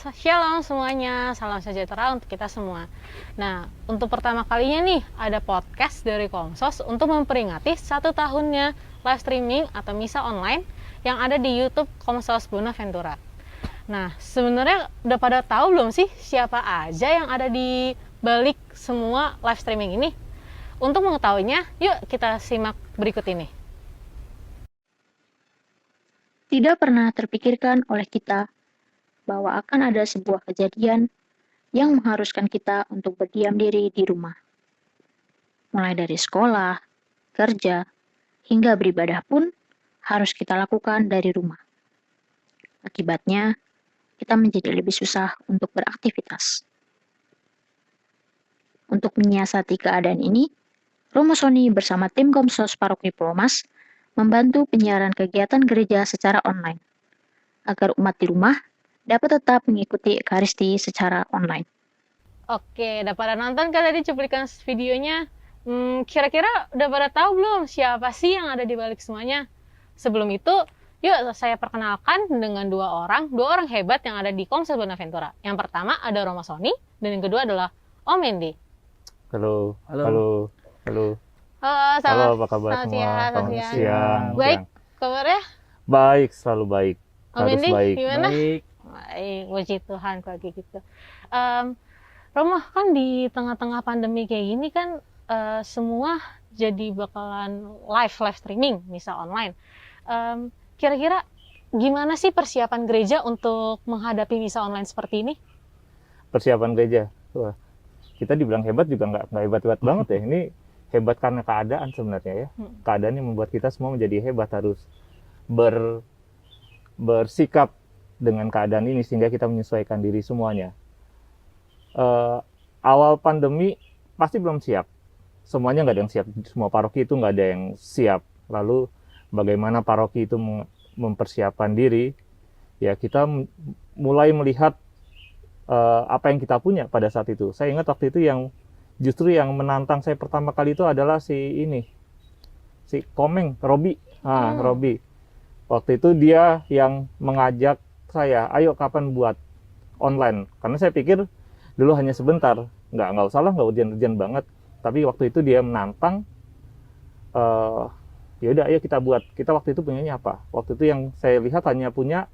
Shalom semuanya, salam sejahtera untuk kita semua. Nah, untuk pertama kalinya nih, ada podcast dari Komsos untuk memperingati 1 tahunnya live streaming atau misa online yang ada di YouTube Komsos Bonaventura. Nah, sebenarnya udah pada tahu belum sih siapa aja yang ada di balik semua live streaming ini? Untuk mengetahuinya, yuk kita simak berikut ini. Tidak pernah terpikirkan oleh kita bahwa akan ada sebuah kejadian yang mengharuskan kita untuk berdiam diri di rumah. Mulai dari sekolah, kerja, hingga beribadah pun harus kita lakukan dari rumah. Akibatnya, kita menjadi lebih susah untuk beraktivitas. Untuk menyiasati keadaan ini, Romo Sony bersama tim Komsos Paroki Pulomas membantu penyiaran kegiatan gereja secara online, agar umat di rumah dapat tetap mengikuti Ekaristi secara online. Oke, udah pada nonton kan tadi cuplikan videonya? Kira-kira udah pada tahu belum siapa sih yang ada di balik semuanya? Sebelum itu, yuk saya perkenalkan dengan dua orang hebat yang ada di Komsos Bonaventura. Yang pertama ada Romo Sony, dan yang kedua adalah Om Mendy. Halo. Halo, Apa kabar selamat semua? selamat Selamat siang. siang. Baik, kabarnya? Baik, selalu baik. Om Harus Mendy, baik. gimana? Baik, puji Tuhan kalau kayak gitu. Romo, kan di tengah-tengah pandemi kayak gini kan semua jadi bakalan live streaming, misal online. Kira-kira gimana sih persiapan gereja untuk menghadapi misa online seperti ini? Persiapan gereja. Wah, kita dibilang hebat juga nggak hebat-hebat banget ya. Ini hebat karena keadaan sebenarnya ya. Keadaan yang membuat kita semua menjadi hebat, harus bersikap dengan keadaan ini sehingga kita menyesuaikan diri semuanya. Awal pandemi pasti belum siap. Semuanya nggak ada yang siap. Semua paroki itu nggak ada yang siap. Lalu bagaimana paroki itu mempersiapkan diri? Ya, kita mulai melihat apa yang kita punya pada saat itu. Saya ingat waktu itu justru yang menantang saya pertama kali itu adalah si Komeng, Robi. Robi. Waktu itu dia yang mengajak saya, ayo kapan buat online. Karena saya pikir dulu hanya sebentar, nggak usah lah, nggak urgent banget. Tapi waktu itu dia menantang, ya udah ayo kita buat. Kita waktu itu punyanya apa? Waktu itu yang saya lihat hanya punya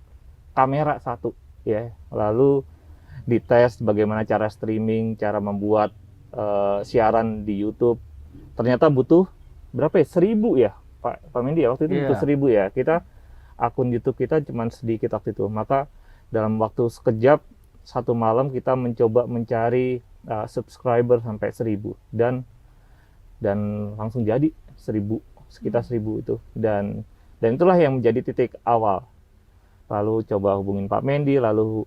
kamera satu, ya. Lalu dites bagaimana cara streaming, cara membuat siaran di YouTube. Ternyata butuh berapa ya? 1.000 ya, Pak Mendy ya, waktu itu butuh 1.000 ya. Akun YouTube kita cuma sedikit waktu itu. Maka dalam waktu sekejap, satu malam kita mencoba mencari subscriber sampai 1.000 dan langsung jadi 1.000, sekitar 1.000 itu. Dan itulah yang menjadi titik awal. Lalu coba hubungin Pak Mendy, lalu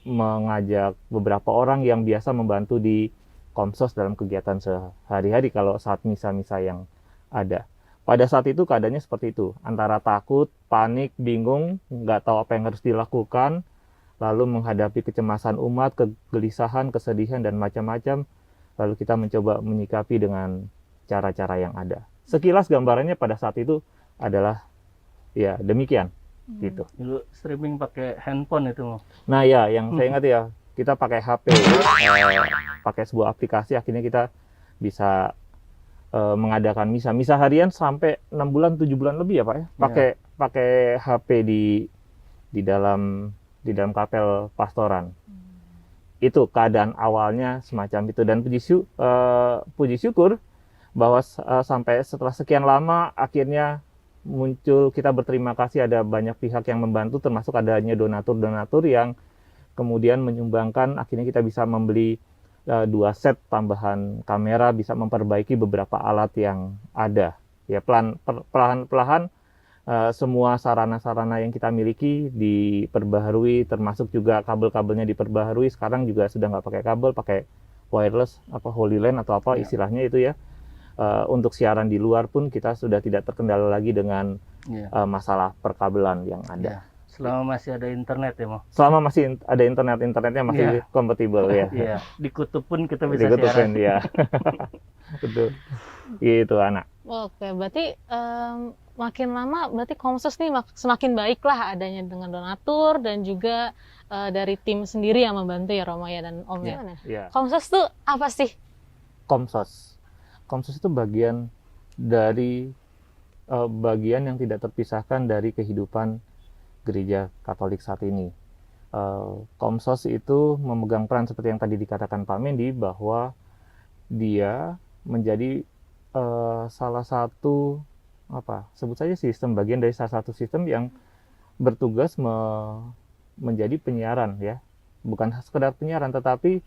mengajak beberapa orang yang biasa membantu di Komsos dalam kegiatan sehari-hari kalau saat misa-misa yang ada. Pada saat itu keadaannya seperti itu, antara takut, panik, bingung, nggak tahu apa yang harus dilakukan, lalu menghadapi kecemasan umat, kegelisahan, kesedihan, dan macam-macam. Lalu kita mencoba menyikapi dengan cara-cara yang ada. Sekilas gambarannya pada saat itu adalah ya demikian. Gitu. Dulu streaming pakai handphone itu mau. Nah ya, yang saya ingat ya, kita pakai HP, pakai sebuah aplikasi, akhirnya kita bisa mengadakan misa harian sampai 6 bulan 7 bulan lebih ya Pak ya. Pakai HP di dalam kapel pastoran. Itu keadaan awalnya semacam itu, dan puji syukur bahwa sampai setelah sekian lama akhirnya muncul, kita berterima kasih ada banyak pihak yang membantu, termasuk adanya donatur yang kemudian menyumbangkan, akhirnya kita bisa membeli 2 set tambahan kamera, bisa memperbaiki beberapa alat yang ada. Ya, perlahan-lahan semua sarana-sarana yang kita miliki diperbaharui, termasuk juga kabel-kabelnya diperbaharui. Sekarang juga sudah nggak pakai kabel, pakai wireless, Holy LAN atau apa istilahnya itu ya. Untuk siaran di luar pun kita sudah tidak terkendala lagi dengan masalah perkabelan yang ada. Selama masih ada internet ya, Mo? Selama masih ada internetnya masih kompatibel ya. Iya, di kutub pun kita bisa siaran. siaran. Ya. Betul. Gitu, anak. Oke, berarti makin lama berarti Komsos nih semakin baik lah adanya dengan donatur dan juga dari tim sendiri yang membantu ya Romo ya dan Om ya. Ya. Komsos tuh apa sih? Komsos. Komsos itu bagian dari bagian yang tidak terpisahkan dari kehidupan gereja Katolik saat ini. Komsos itu memegang peran seperti yang tadi dikatakan Pak Mendy, bahwa dia menjadi salah satu sebut saja sistem, bagian dari salah satu sistem yang bertugas menjadi penyiaran ya, bukan sekedar penyiaran tetapi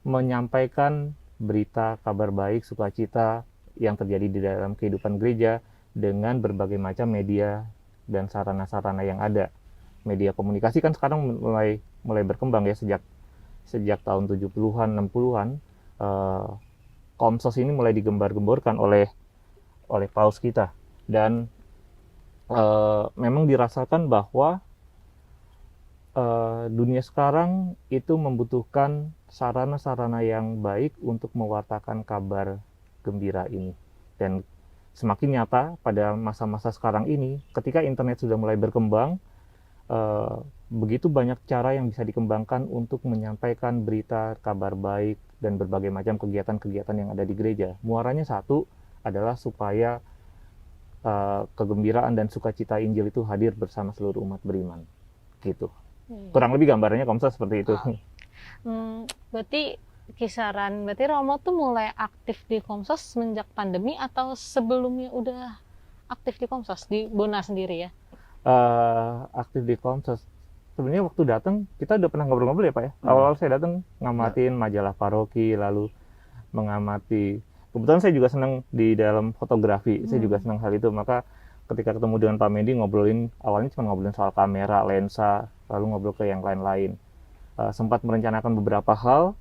menyampaikan berita kabar baik, sukacita yang terjadi di dalam kehidupan gereja dengan berbagai macam media dan sarana-sarana yang ada. Media komunikasi kan sekarang mulai berkembang ya, sejak tahun 70-an 60-an. Komsos ini mulai digembar-gemborkan oleh paus kita, dan memang dirasakan bahwa dunia sekarang itu membutuhkan sarana-sarana yang baik untuk mewartakan kabar gembira ini. Dan semakin nyata pada masa-masa sekarang ini, ketika internet sudah mulai berkembang, begitu banyak cara yang bisa dikembangkan untuk menyampaikan berita, kabar baik, dan berbagai macam kegiatan-kegiatan yang ada di gereja. Muaranya satu adalah supaya kegembiraan dan sukacita Injil itu hadir bersama seluruh umat beriman. Gitu. Kurang lebih gambarannya Komsos seperti itu. Berarti Romo tuh mulai aktif di Komsos semenjak pandemi atau sebelumnya udah aktif di Komsos di Bona sendiri ya? Aktif di Komsos. Sebenarnya waktu datang kita udah pernah ngobrol-ngobrol ya Pak ya. Awal-awal saya datang ngamatin majalah paroki, lalu mengamati. Kebetulan saya juga senang di dalam fotografi. Saya juga senang hal itu. Maka ketika ketemu dengan Pak Mendy, ngobrolin awalnya cuma ngobrolin soal kamera, lensa, lalu ngobrol ke yang lain-lain. Sempat merencanakan beberapa hal,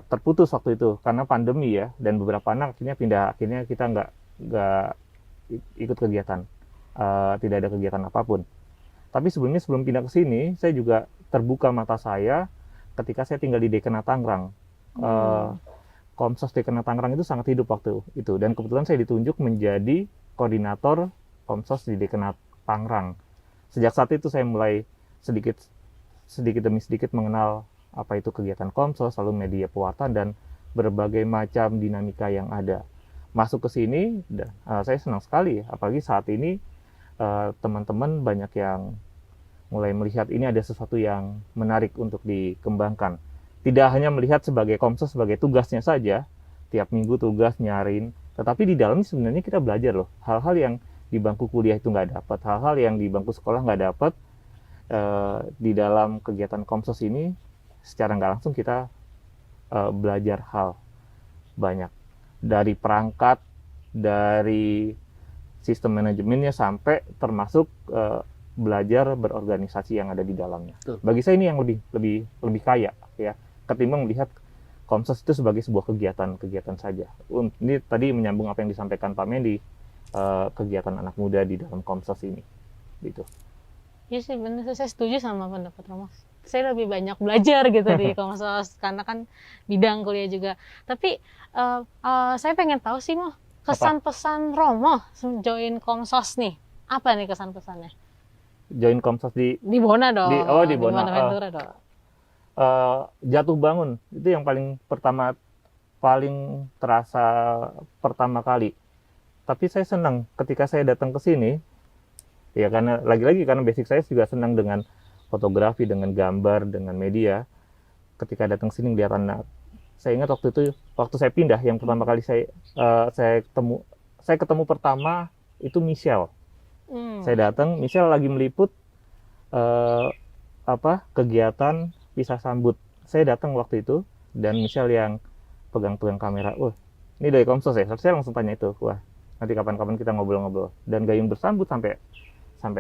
terputus waktu itu karena pandemi ya, dan beberapa anak akhirnya kita nggak ikut kegiatan. Tidak ada kegiatan apapun. Tapi sebelum pindah ke sini, saya juga terbuka mata saya ketika saya tinggal di Dekenat Tangerang. Komsos Dekenat Tangerang itu sangat hidup waktu itu, dan kebetulan saya ditunjuk menjadi koordinator Komsos di Dekenat Tangerang. Sejak saat itu saya mulai sedikit demi sedikit mengenal apa itu kegiatan Komsos, lalu media pewartaan dan berbagai macam dinamika yang ada. Masuk ke sini, saya senang sekali, apalagi saat ini teman-teman banyak yang mulai melihat ini ada sesuatu yang menarik untuk dikembangkan. Tidak hanya melihat sebagai Komsos sebagai tugasnya saja, tiap minggu tugas nyarin, tetapi di dalamnya sebenarnya kita belajar loh, hal-hal yang di bangku kuliah itu nggak dapat, hal-hal yang di bangku sekolah nggak dapat, di dalam kegiatan Komsos ini secara nggak langsung kita belajar hal banyak, dari perangkat, dari sistem manajemennya, sampai termasuk belajar berorganisasi yang ada di dalamnya. Betul. Bagi saya ini yang lebih kaya ya, ketimbang melihat Komsos itu sebagai sebuah kegiatan saja. Ini tadi menyambung apa yang disampaikan Pak Mendy, kegiatan anak muda di dalam Komsos ini, gitu. Iya sih benar, saya setuju sama pendapat Romo. Saya lebih banyak belajar gitu di Komsos karena kan bidang kuliah juga. Tapi saya pengen tahu sih kesan-pesan Romo join Komsos nih. Apa nih kesan-pesannya? Join Komsos di Bona dong. di Bona. Ventura dong. Jatuh bangun itu yang paling terasa pertama kali. Tapi saya senang ketika saya datang ke sini, ya karena lagi-lagi karena basic saya juga senang dengan fotografi, dengan gambar, dengan media. Ketika datang sini lihat anak, saya ingat waktu saya pindah yang pertama kali saya ketemu pertama itu Michelle. Saya datang, Michelle lagi meliput kegiatan pisah sambut. Saya datang waktu itu dan Michelle yang pegang-pegang kamera. Ini dari Komsos ya. Saya langsung tanya itu. Wah, nanti kapan-kapan kita ngobrol-ngobrol. Dan gayung bersambut sampai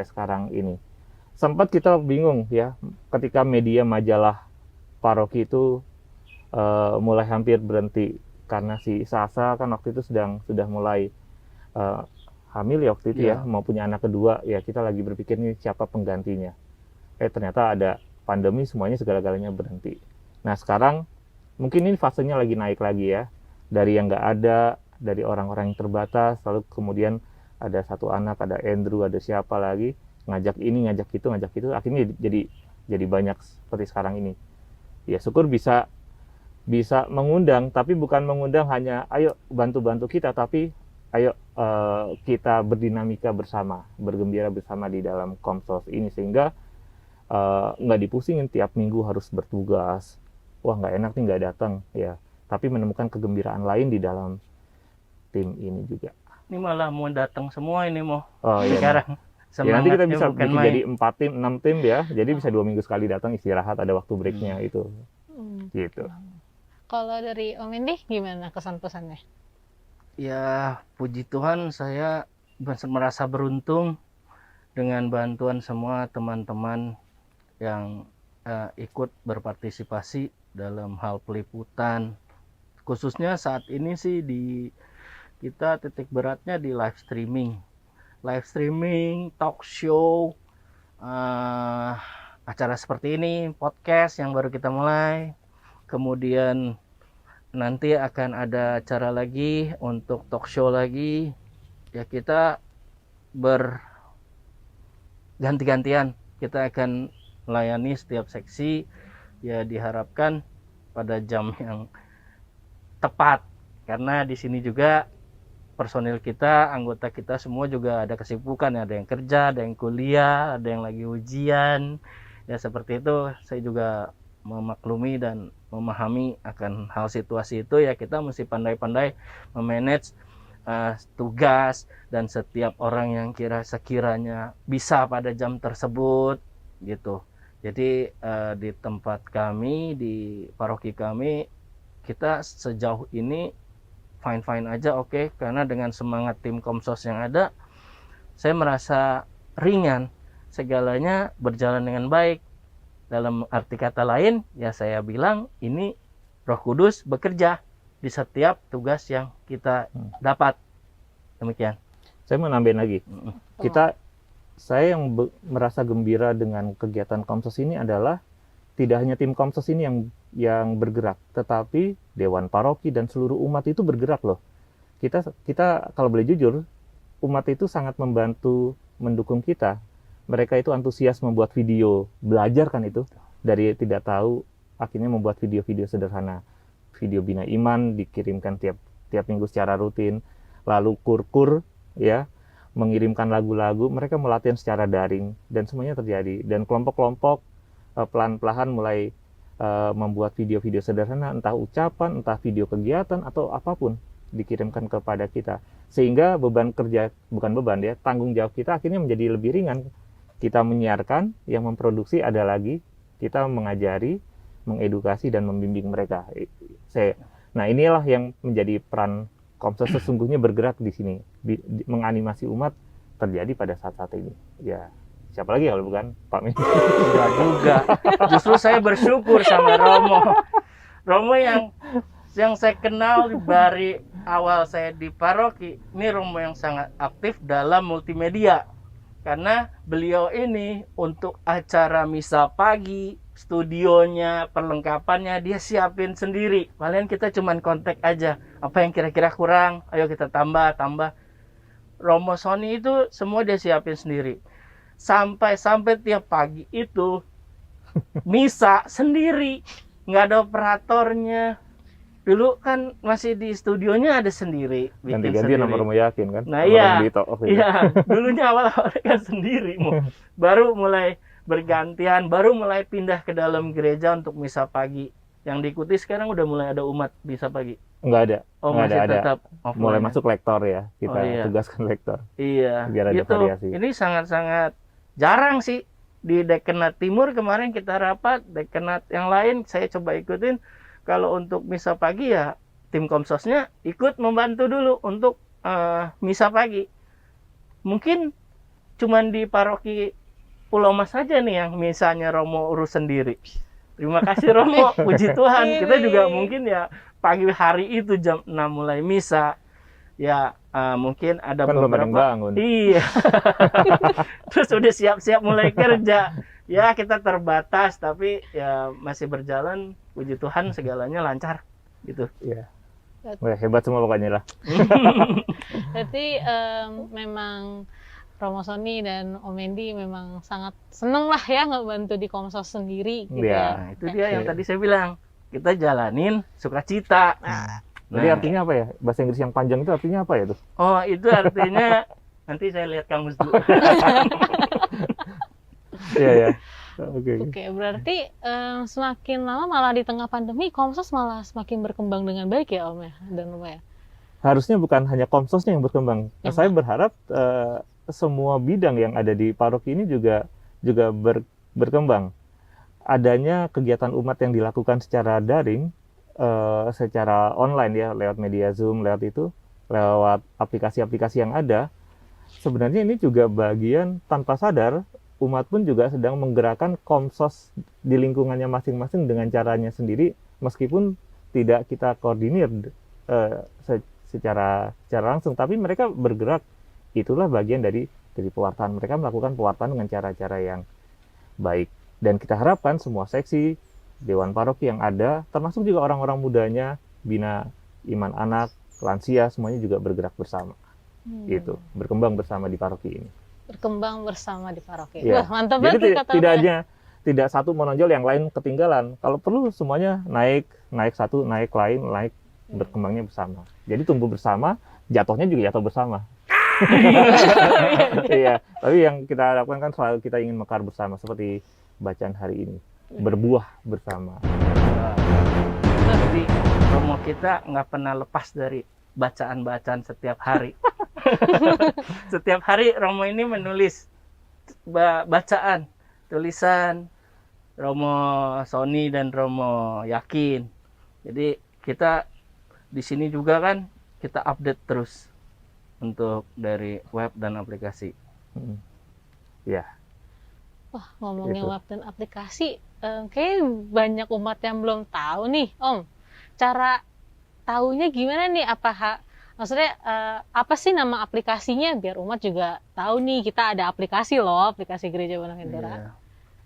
sekarang ini. Sempat kita bingung ya, ketika media majalah paroki itu mulai hampir berhenti karena si Sasa kan waktu itu sudah mulai hamil ya waktu itu ya, mau punya anak kedua ya, kita lagi berpikir nih siapa penggantinya. Ternyata ada pandemi, semuanya segala-galanya berhenti. Nah sekarang mungkin ini fasenya lagi naik lagi ya, dari yang nggak ada, dari orang-orang yang terbatas, lalu kemudian ada satu anak, ada Andrew, ada siapa lagi, ngajak ini, ngajak itu, akhirnya jadi jadi banyak seperti sekarang ini. Ya syukur bisa mengundang, tapi bukan mengundang hanya ayo bantu kita, tapi ayo kita berdinamika bersama, bergembira bersama di dalam Komsos ini, sehingga nggak dipusingin tiap minggu harus bertugas. Wah nggak enak nih nggak datang ya, tapi menemukan kegembiraan lain di dalam tim ini juga. Ini malah mau datang semua ini mau Oh iya. sekarang. Ya, nanti kita bisa bukan bikin main. jadi 4 tim, 6 tim ya. Jadi bisa 2 minggu sekali datang, istirahat, ada waktu breaknya itu. Gitu. Kalau dari Om Indi gimana kesan-pesannya? Ya, puji Tuhan saya merasa beruntung dengan bantuan semua teman-teman yang ikut berpartisipasi dalam hal peliputan. Khususnya saat ini sih kita titik beratnya di live streaming, talk show, acara seperti ini, podcast yang baru kita mulai. Kemudian nanti akan ada acara lagi untuk talk show lagi. Ya kita berganti-gantian. Kita akan melayani setiap seksi. Ya diharapkan pada jam yang tepat. Karena di sini juga personil kita, anggota kita semua juga ada kesibukan. Ada yang kerja, ada yang kuliah, ada yang lagi ujian. Ya seperti itu, saya juga memaklumi dan memahami akan hal situasi itu. Ya kita mesti pandai-pandai memanage tugas dan setiap orang yang sekiranya bisa pada jam tersebut gitu. Jadi di tempat kami, di paroki kami, kita sejauh ini fine-fine aja, oke. Karena dengan semangat tim Komsos yang ada, saya merasa ringan, segalanya berjalan dengan baik. Dalam arti kata lain, ya saya bilang ini Roh Kudus bekerja di setiap tugas yang kita dapat. Demikian. Saya mau nambahin lagi. Saya yang merasa gembira dengan kegiatan Komsos ini adalah tidak hanya tim Komsos ini yang bergerak, tetapi Dewan Paroki dan seluruh umat itu bergerak loh. Kita kalau boleh jujur, umat itu sangat membantu, mendukung kita. Mereka itu antusias membuat video, belajar kan itu. Dari tidak tahu, akhirnya membuat video-video sederhana. Video Bina Iman dikirimkan tiap minggu secara rutin. Lalu kur ya, mengirimkan lagu-lagu, mereka melatihan secara daring, dan semuanya terjadi. Dan kelompok-kelompok pelan-pelan mulai membuat video-video sederhana, entah ucapan, entah video kegiatan, atau apapun dikirimkan kepada kita. Sehingga beban kerja, bukan beban ya, tanggung jawab kita akhirnya menjadi lebih ringan. Kita menyiarkan, yang memproduksi ada lagi, kita mengajari, mengedukasi, dan membimbing mereka. Nah inilah yang menjadi peran Komsos sesungguhnya, bergerak di sini, menganimasi umat terjadi pada saat-saat ini. Ya, siapa lagi kalau bukan Pak Min? Enggak juga. Justru saya bersyukur sama Romo yang saya kenal dari awal saya di paroki. Ini Romo yang sangat aktif dalam multimedia. Karena beliau ini untuk acara misa pagi, studionya, perlengkapannya dia siapin sendiri. Paling kita cuman kontak aja, apa yang kira-kira kurang, ayo kita tambah. Romo Sony itu semua dia siapin sendiri. Sampai tiap pagi itu misa sendiri, nggak ada operatornya. Dulu kan masih di studionya ada sendiri, bikin Ganti-ganti sendiri. nomor Yakin kan? Nah iya, ya. dulunya awal-awal kan sendiri, baru mulai bergantian, baru mulai pindah ke dalam gereja untuk misa pagi. Yang diikuti sekarang udah mulai ada umat misa pagi. Nggak ada. Oh nggak masih ada. tetap offline. Mulai masuk lektor ya, kita Oh, iya. tugaskan lektor. Iya, Biar ada gitu. variasi. Ini sangat-sangat jarang sih. Di Dekenat Timur kemarin kita rapat, Dekenat yang lain saya coba ikutin. Kalau untuk misa pagi ya tim Komsosnya ikut membantu dulu untuk misa pagi. Mungkin cuman di paroki Pulau Mas saja nih yang misalnya Romo urus sendiri. Terima kasih Romo, puji Tuhan. Kita juga mungkin ya pagi hari itu jam 6 mulai misa. Ya mungkin ada Kan belum ada yang beberapa. bangun. Iya. Terus udah siap-siap mulai kerja. Ya kita terbatas tapi ya masih berjalan. Puji Tuhan segalanya lancar gitu. Iya. Wah, hebat semua pokoknya lah. Berarti memang Romo Sony dan Om Mendy memang sangat seneng lah ya ngebantu di Komsos sendiri gitu ya. Nah, itu dia yang Iya. tadi saya bilang. Kita jalanin sukacita. Jadi Nah, artinya apa ya? Bahasa Inggris yang panjang itu artinya apa ya tuh? oh itu artinya nanti saya lihat kamus dulu. Iya ya. Oke. Oke, berarti semakin lama malah di tengah pandemi Komsos malah semakin berkembang dengan baik ya Om ya dan Om ya. Harusnya bukan hanya Komsosnya yang berkembang. Yang Saya berharap semua bidang yang ada di paroki ini juga berkembang. Adanya kegiatan umat yang dilakukan secara daring, secara online ya, lewat media Zoom, lewat aplikasi-aplikasi yang ada. Sebenarnya ini juga bagian tanpa sadar umat pun juga sedang menggerakkan Komsos di lingkungannya masing-masing dengan caranya sendiri, meskipun tidak kita koordinir secara langsung, tapi mereka bergerak. Itulah bagian dari pewartaan. Mereka melakukan pewartaan dengan cara-cara yang baik, dan kita harapkan semua seksi dewan paroki yang ada, termasuk juga orang-orang mudanya, bina iman anak, lansia, semuanya juga bergerak bersama. Gitu, berkembang bersama di paroki ini. Berkembang bersama di paroki. Iya. Wah, mantap Jadi banget kata tidak Om ya. hanya tidak satu menonjol yang lain ketinggalan. Kalau perlu semuanya naik satu, naik lain, naik, berkembangnya bersama. Jadi tumbuh bersama, jatuhnya juga jatuh bersama. Iya, tapi yang kita harapkan kan selalu kita ingin mekar bersama seperti bacaan hari ini, berbuah bersama. Jadi Romo kita nggak pernah lepas dari bacaan-bacaan setiap hari. Setiap hari Romo ini menulis bacaan, tulisan Romo Sony dan Romo Yakin. Jadi kita di sini juga kan kita update terus untuk dari web dan aplikasi. Ya, Wah, ngomongin Itu. web dan aplikasi, kayak banyak umat yang belum tahu nih, Om. Cara tahunya gimana nih? Maksudnya apa sih nama aplikasinya biar umat juga tahu nih kita ada aplikasi loh, aplikasi Gereja Bonaventura. Iya.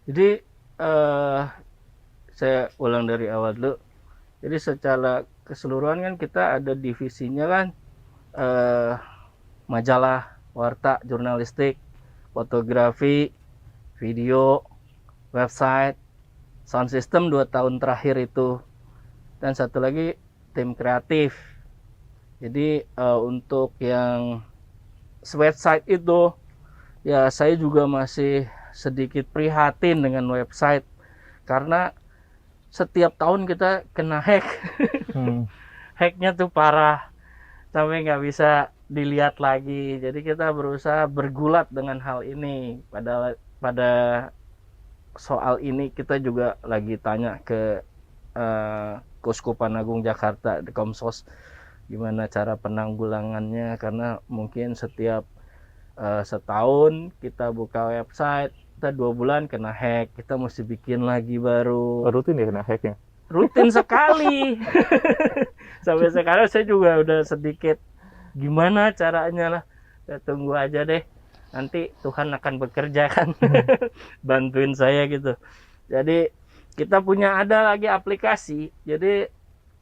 Jadi saya ulang dari awal dulu. Jadi secara keseluruhan kan kita ada divisinya kan, majalah, warta, jurnalistik, fotografi, video, website, sound system 2 tahun terakhir itu, dan satu lagi tim kreatif. Jadi untuk yang website itu ya saya juga masih sedikit prihatin dengan website karena setiap tahun kita kena hack. Hacknya tuh parah sampai nggak bisa dilihat lagi. Jadi kita berusaha bergulat dengan hal ini. Pada soal ini kita juga lagi tanya ke Keuskupan Agung Jakarta, di Komsos, gimana cara penanggulangannya, karena mungkin setiap setahun kita buka website, kita 2 bulan kena hack, kita mesti bikin lagi baru. rutin ya kena hacknya. Rutin sekali. Sampai sekarang saya juga udah sedikit gimana caranya lah. Saya tunggu aja deh, nanti Tuhan akan bekerja kan. Bantuin saya gitu. Jadi kita ada lagi aplikasi. Jadi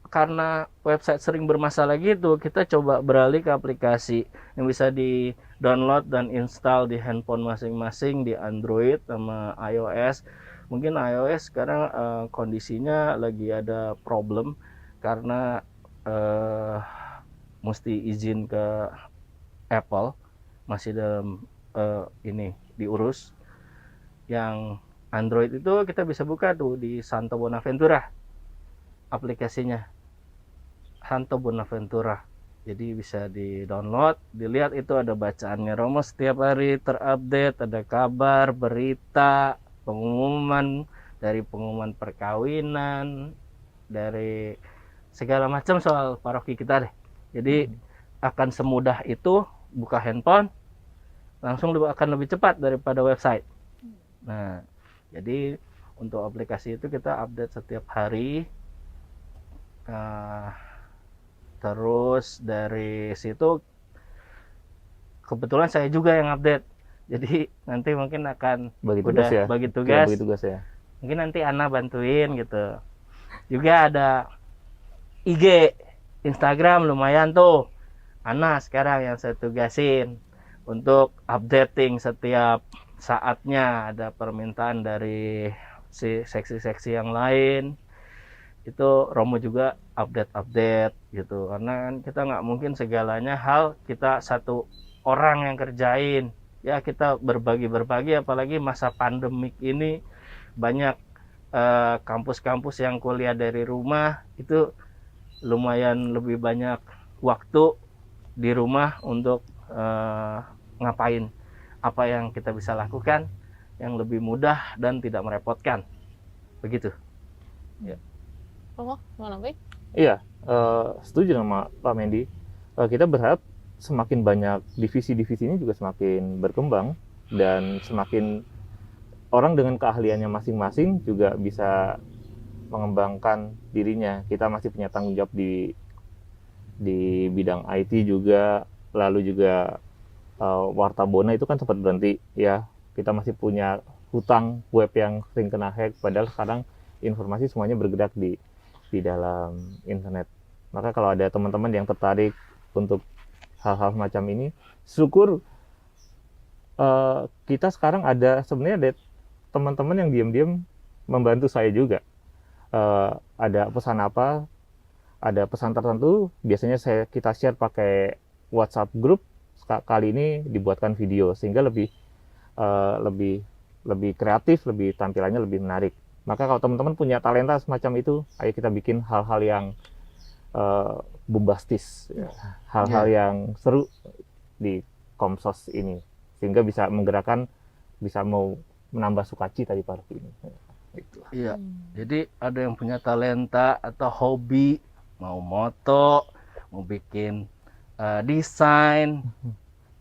karena website sering bermasalah gitu, kita coba beralih ke aplikasi yang bisa di download dan install di handphone masing-masing, di Android sama iOS. Mungkin iOS sekarang kondisinya lagi ada problem karena mesti izin ke Apple, masih dalam ini diurus. Yang Android itu kita bisa buka tuh di Santo Bonaventura, aplikasinya Santo Bonaventura. Jadi bisa di-download, dilihat itu ada bacaannya Romo setiap hari terupdate, ada kabar, berita, pengumuman, dari pengumuman perkawinan, dari segala macam soal paroki kita deh. Jadi akan semudah itu buka handphone, langsung akan lebih cepat daripada website. Nah, jadi untuk aplikasi itu kita update setiap hari. Terus dari situ kebetulan saya juga yang update. Jadi nanti mungkin akan Bagi tugas ya. bagi Iya, tugas. bagi tugas ya. Mungkin nanti Ana bantuin gitu. Juga ada IG, Instagram lumayan tuh. Ana sekarang yang saya tugasin untuk updating setiap saatnya, ada permintaan dari si seksi-seksi yang lain, itu Romo juga update gitu, karena kan kita nggak mungkin segalanya hal kita satu orang yang kerjain ya, kita berbagi, apalagi masa pandemik ini banyak kampus-kampus yang kuliah dari rumah, itu lumayan lebih banyak waktu di rumah untuk ngapain apa yang kita bisa lakukan yang lebih mudah dan tidak merepotkan, begitu. Romo, gimana Pak? Iya, setuju sama Pak Mendy. Kita berharap semakin banyak divisi-divisi ini juga semakin berkembang dan semakin orang dengan keahliannya masing-masing juga bisa mengembangkan dirinya. Kita masih punya tanggung jawab di bidang IT juga, lalu juga Warta Bona itu kan sempat berhenti ya. Kita masih punya hutang web yang sering kena hack, padahal sekarang informasi semuanya bergerak di dalam internet. Maka kalau ada teman-teman yang tertarik untuk hal-hal semacam ini, syukur kita sekarang sebenarnya ada teman-teman yang diam-diam membantu saya juga. Ada pesan apa, ada pesan tertentu, biasanya kita share pakai WhatsApp group. Kali ini dibuatkan video sehingga lebih kreatif, lebih tampilannya lebih menarik. Maka kalau teman-teman punya talenta semacam itu, ayo kita bikin hal-hal yang bombastis, hal-hal yang seru di Komsos ini, sehingga bisa menggerakkan, bisa mau menambah sukacita di Paroki ini. Iya, jadi ada yang punya talenta atau hobi, mau moto, mau bikin desain,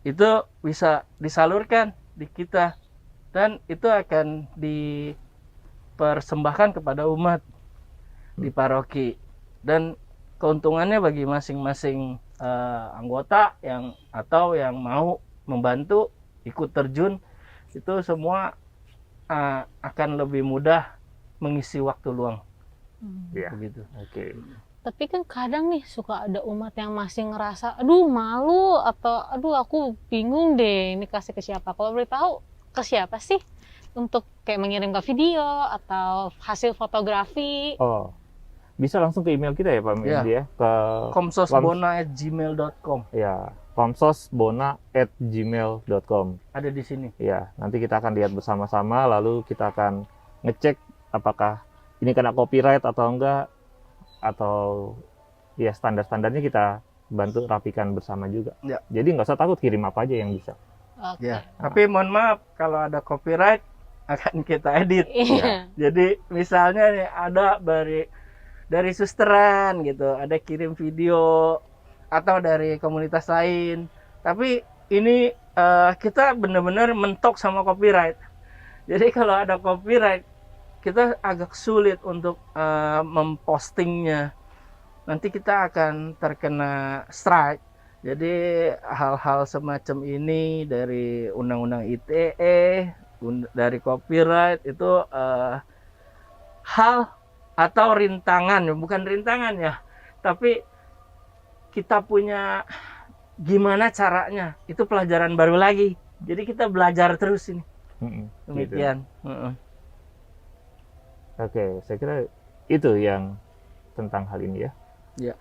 itu bisa disalurkan di kita dan itu akan dipersembahkan kepada umat di paroki, dan keuntungannya bagi masing-masing anggota yang mau membantu ikut terjun, itu semua akan lebih mudah mengisi waktu luang. Ya, begitu. Oke. Tapi kan kadang nih suka ada umat yang masih ngerasa, aduh malu, atau aduh aku bingung deh ini kasih ke siapa. Kalau boleh tahu ke siapa sih untuk kayak mengirimkan video atau hasil fotografi? Oh, bisa langsung ke email kita ya Pak Mendy ya, ke komsosbona@gmail.com. ya, komsosbona@gmail.com. Ada di sini. Ya, nanti kita akan lihat bersama-sama, lalu kita akan ngecek apakah ini kena copyright atau enggak, atau ya standar-standarnya kita bantu rapikan bersama juga. Ya. Jadi nggak usah takut, kirim apa aja yang bisa. Oke. Ya. Tapi mohon maaf kalau ada copyright akan kita edit. Iya. Jadi misalnya nih ada dari susteran gitu, ada kirim video atau dari komunitas lain. Tapi ini kita benar-benar mentok sama copyright. Jadi kalau ada copyright kita agak sulit untuk mempostingnya. Nanti kita akan terkena strike. Jadi hal-hal semacam ini dari Undang-Undang ITE, dari copyright itu hal atau rintangan, bukan rintangan ya, tapi kita punya gimana caranya, itu pelajaran baru lagi. Jadi kita belajar terus ini. Demikian. Gitu. Oke, saya kira itu yang tentang hal ini ya. Ya.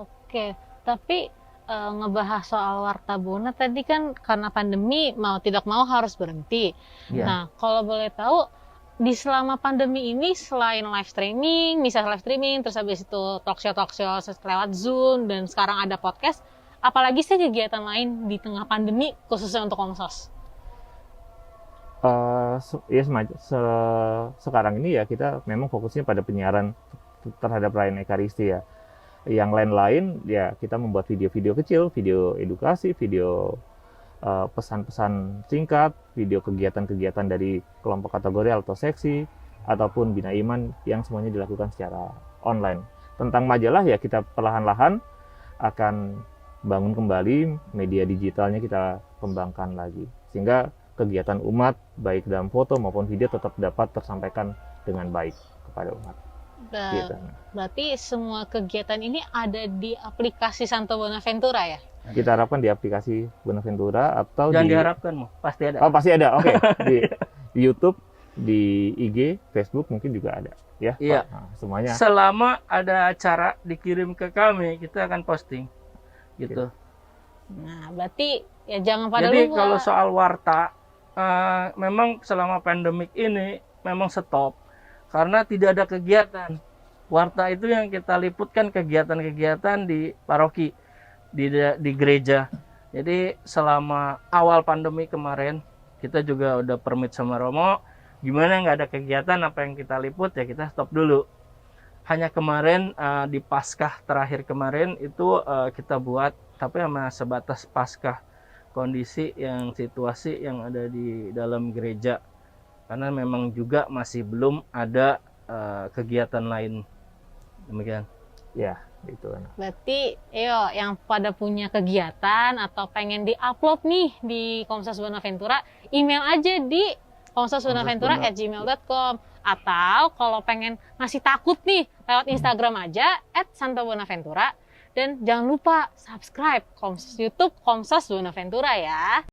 Oke, tapi ngebahas soal Warta Bona tadi kan karena pandemi mau tidak mau harus berhenti. Ya. Nah, kalau boleh tahu di selama pandemi ini selain live streaming, terus habis itu talk show lewat Zoom dan sekarang ada podcast, apalagi sih kegiatan lain di tengah pandemi khususnya untuk Komsos? Sekarang ini ya kita memang fokusnya pada penyiaran terhadap perayaan Ekaristi ya. Yang lain-lain ya kita membuat video-video kecil, video edukasi, video pesan-pesan singkat, video kegiatan-kegiatan dari kelompok kategori atau seksi, ataupun Bina Iman yang semuanya dilakukan secara online. Tentang majalah ya kita perlahan-lahan akan bangun kembali, media digitalnya kita kembangkan lagi. Sehingga kegiatan umat baik dalam foto maupun video tetap dapat tersampaikan dengan baik kepada umat. Gitu. Berarti semua kegiatan ini ada di aplikasi Santo Bonaventura ya? Kita harapkan di aplikasi Bonaventura atau Jangan di diharapkan, pasti ada. Oh, pasti ada. Oke. Di YouTube, di IG, Facebook mungkin juga ada ya. Iya. Pak? Nah, semuanya. Selama ada acara dikirim ke kami, kita akan posting gitu. Nah, berarti ya jangan pada Jadi lupa. kalau soal warta, memang selama pandemik ini memang stop karena tidak ada kegiatan. Warta itu yang kita liputkan kegiatan-kegiatan di paroki, di gereja. Jadi selama awal pandemi kemarin kita juga udah permit sama Romo, gimana nggak ada kegiatan apa yang kita liput ya kita stop dulu. Hanya kemarin di Paskah terakhir kemarin itu kita buat, tapi sama sebatas Paskah, kondisi yang situasi yang ada di dalam gereja, karena memang juga masih belum ada kegiatan lain, demikian. Ya, gitu. Berarti, yang pada punya kegiatan atau pengen di-upload nih di Komsas Bonaventura, email aja di komsasbonaventura@gmail.com. Atau kalau pengen ngasih takut nih, lewat Instagram aja @santobonaventura. Dan jangan lupa subscribe YouTube Komsas Bonaventura ya.